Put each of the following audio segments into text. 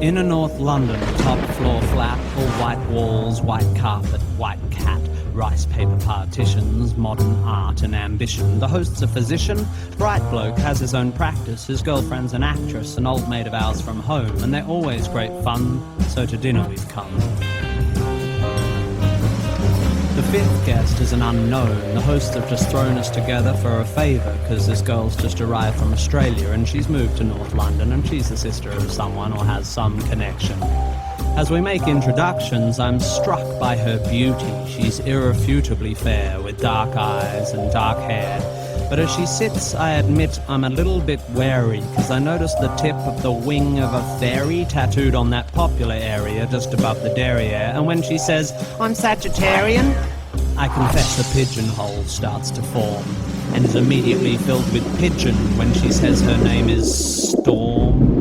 Inner North London, top floor flat, all white walls, white carpet, white cat, rice paper partitions, modern art and ambition. The host's a physician, bright bloke, has his own practice, his girlfriend's an actress, an old mate of ours from home, and they're always great fun, so to dinner we've come. The fifth guest is an unknown. The hosts have just thrown us together for a favour, because this girl's just arrived from Australia and she's moved to North London and she's the sister of someone or has some connection. As we make introductions, I'm struck by her beauty. She's irrefutably fair, with dark eyes and dark hair. But as she sits, I admit I'm a little bit wary, because I notice the tip of the wing of a fairy tattooed on that popular area just above the derriere, and when she says, "I'm Sagittarian," I confess a pigeonhole starts to form, and is immediately filled with pigeon when she says her name is Storm.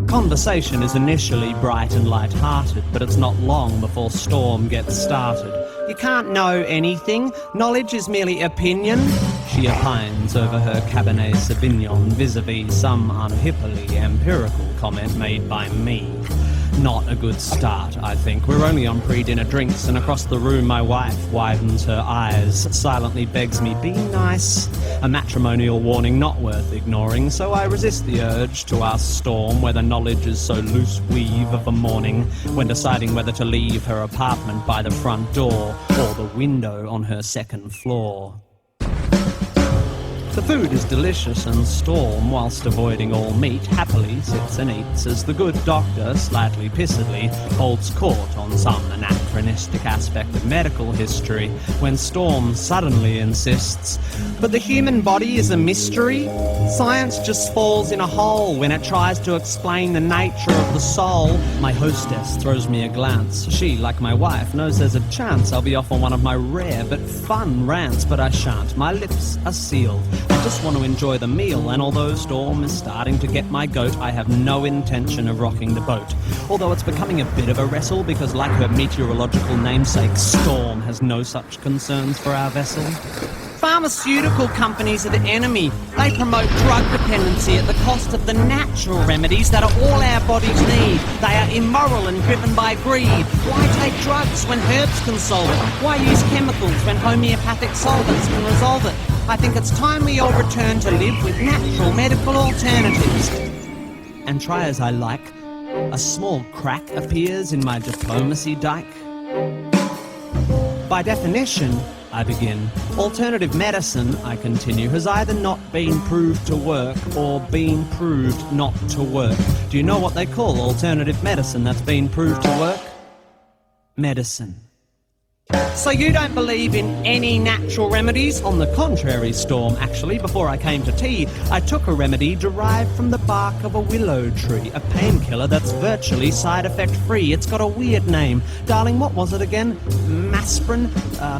Conversation is initially bright and light-hearted, but it's not long before Storm gets started. "You can't know anything. Knowledge is merely opinion," she opines over her Cabernet Sauvignon vis-a-vis some unhippily empirical comment made by me. Not a good start, I think. We're only on pre-dinner drinks, and across the room my wife widens her eyes, silently begs me, "Be nice." A matrimonial warning not worth ignoring, so I resist the urge to ask Storm whether knowledge is so loose weave of a morning when deciding whether to leave her apartment by the front door or the window on her second floor. The food is delicious, and Storm, whilst avoiding all meat, happily sits and eats as the good doctor, slightly pissedly, holds court on some anachronistic aspect of medical history, when Storm suddenly insists, "But the human body is a mystery. Science just falls in a hole when it tries to explain the nature of the soul." My hostess throws me a glance. She, like my wife, knows there's a chance I'll be off on one of my rare but fun rants, but I shan't. My lips are sealed. I just want to enjoy the meal, and although Storm is starting to get my goat, I have no intention of rocking the boat. Although it's becoming a bit of a wrestle, because like her meteorological namesake, Storm has no such concerns for our vessel. Pharmaceutical companies are the enemy. They promote drug dependency at the cost of the natural remedies that are all our bodies need. They are immoral and driven by greed. Why take drugs when herbs can solve it? Why use chemicals when homeopathic solvents can resolve it? I think it's time we all return to live with natural medical alternatives. And try as I like, a small crack appears in my diplomacy dike. By definition, I begin, alternative medicine, I continue, has either not been proved to work or been proved not to work. Do you know what they call alternative medicine that's been proved to work? Medicine. So you don't believe in any natural remedies? On the contrary, Storm, actually, before I came to tea, I took a remedy derived from the bark of a willow tree, a painkiller that's virtually side-effect free. It's got a weird name. Darling, what was it again? Masprin?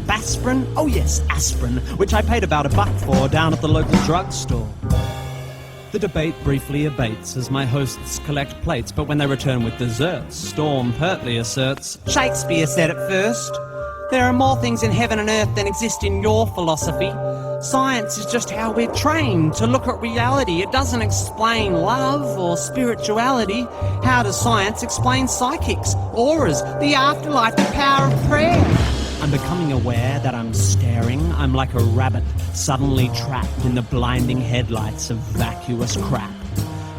Basprin? Oh yes, aspirin, which I paid about $1 for down at the local drugstore. The debate briefly abates as my hosts collect plates, but when they return with desserts, Storm pertly asserts, "Shakespeare said it first. There are more things in heaven and earth than exist in your philosophy. Science is just how we're trained to look at reality. It doesn't explain love or spirituality. How does science explain psychics, auras, the afterlife, the power of prayer?" I'm becoming aware that I'm staring. I'm like a rabbit suddenly trapped in the blinding headlights of vacuous crap.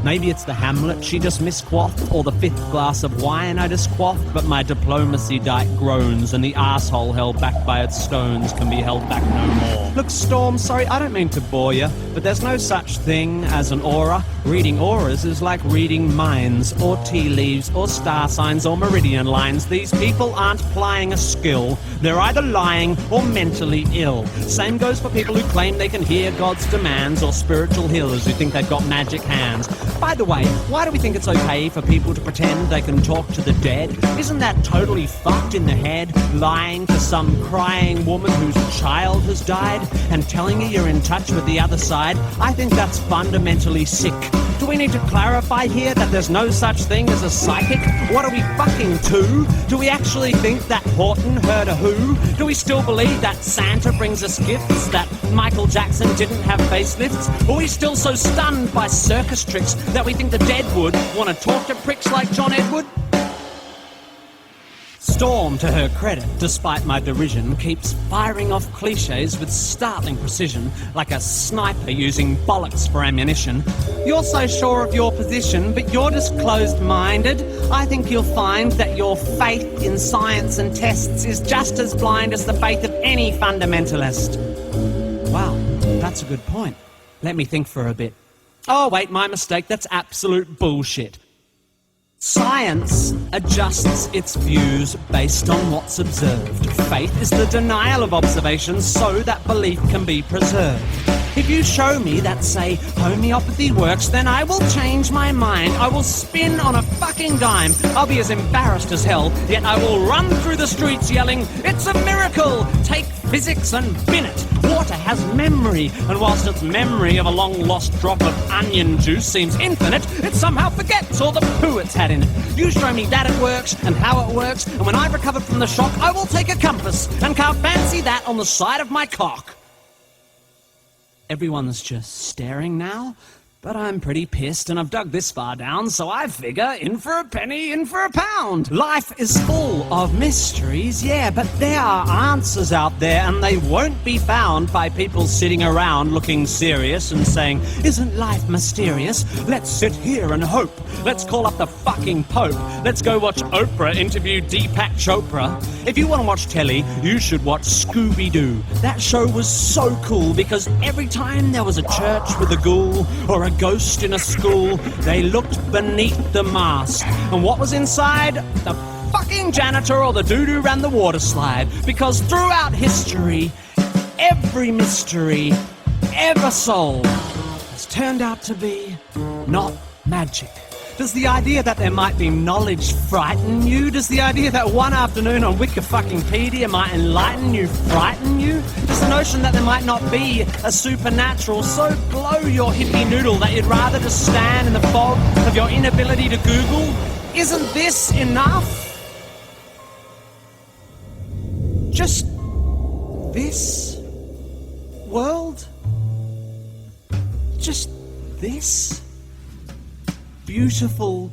Maybe it's the Hamlet she just misquaffed, or the 5th glass of wine I just quaffed, but my diplomacy dike groans, and the arsehole held back by its stones can be held back no more. Look, Storm, sorry, I don't mean to bore you, but there's no such thing as an aura. Reading auras is like reading minds, or tea leaves, or star signs, or meridian lines. These people aren't applying a skill. They're either lying or mentally ill. Same goes for people who claim they can hear God's demands, or spiritual healers who think they've got magic hands. By the way, why do we think it's okay for people to pretend they can talk to the dead? Isn't that totally fucked in the head? Lying to some crying woman whose child has died and telling you you're in touch with the other side? I think that's fundamentally sick. Do we need to clarify here that there's no such thing as a psychic? What are we fucking to? Do we actually think that Horton heard a who? Do we still believe that Santa brings us gifts? That Michael Jackson didn't have facelifts? Are we still so stunned by circus tricks that we think the dead would want to talk to pricks like John Edward? Storm, to her credit, despite my derision, keeps firing off cliches with startling precision, like a sniper using bollocks for ammunition. You're so sure of your position, but you're just closed-minded. I think you'll find that your faith in science and tests is just as blind as the faith of any fundamentalist. Wow, that's a good point. Let me think for a bit. Oh, wait, my mistake. That's absolute bullshit. Science adjusts its views based on what's observed. Faith is the denial of observations so that belief can be preserved. If you show me that, say, homeopathy works, then I will change my mind. I will spin on a fucking dime. I'll be as embarrassed as hell, yet I will run through the streets yelling, "It's a miracle! Take physics and bin it! Water has memory, and whilst its memory of a long-lost drop of onion juice seems infinite, it somehow forgets all the poo it's had in it. You show me that it works, and how it works, and when I've recovered from the shock, I will take a compass and carve fancy that on the side of my cock." Everyone's just staring now, but I'm pretty pissed and I've dug this far down, so I figure in for a penny, in for a pound. Life is full of mysteries, yeah, but there are answers out there and they won't be found by people sitting around looking serious and saying, "Isn't life mysterious? Let's sit here and hope. Let's call up the fucking Pope. Let's go watch Oprah interview Deepak Chopra." If you want to watch telly, you should watch Scooby-Doo. That show was so cool because every time there was a church with a ghoul or a ghost in a school, they looked beneath the mask. And what was inside? The fucking janitor or the dude who ran the water slide. Because throughout history, every mystery ever solved has turned out to be not magic. Does the idea that there might be knowledge frighten you? Does the idea that one afternoon on Wikipedia might enlighten you frighten you? Does the notion that there might not be a supernatural so blow your hippie noodle that you'd rather just stand in the fog of your inability to Google? Isn't this enough? Just this world? Just this? Beautiful,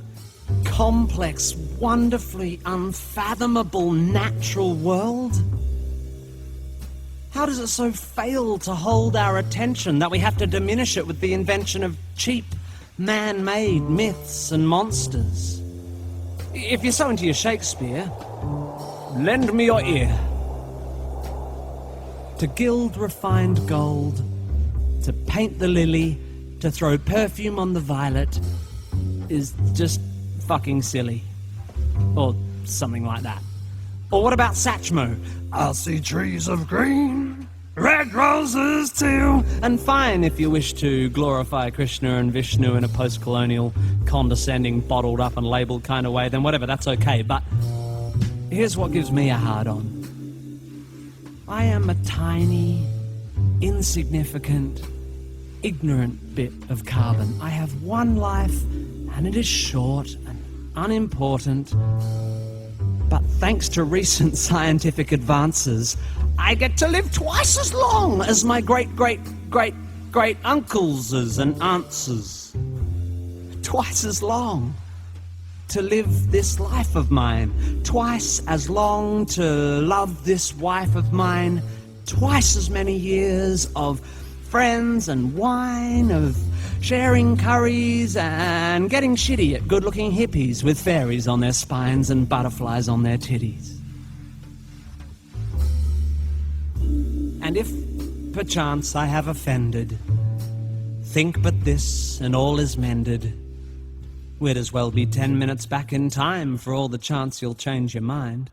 complex, wonderfully unfathomable natural world? How does it so fail to hold our attention that we have to diminish it with the invention of cheap, man-made myths and monsters? If you're so into your Shakespeare, lend me your ear. To gild refined gold, to paint the lily, to throw perfume on the violet, is just fucking silly. Or something like that. Or what about Satchmo? "I'll see trees of green, red roses too." And fine if you wish to glorify Krishna and Vishnu in a post-colonial, condescending, bottled up and labelled kind of way, then whatever, that's okay. But here's what gives me a hard-on. I am a tiny, insignificant, ignorant bit of carbon. I have one life, and it is short and unimportant. But thanks to recent scientific advances, I get to live twice as long as my great-great-great-great-uncles and aunts. Twice as long to live this life of mine. Twice as long to love this wife of mine. Twice as many years of friends and wine, of sharing curries and getting shitty at good-looking hippies with fairies on their spines and butterflies on their titties. And if, perchance, I have offended, think but this and all is mended. We'd as well be 10 minutes back in time for all the chance you'll change your mind.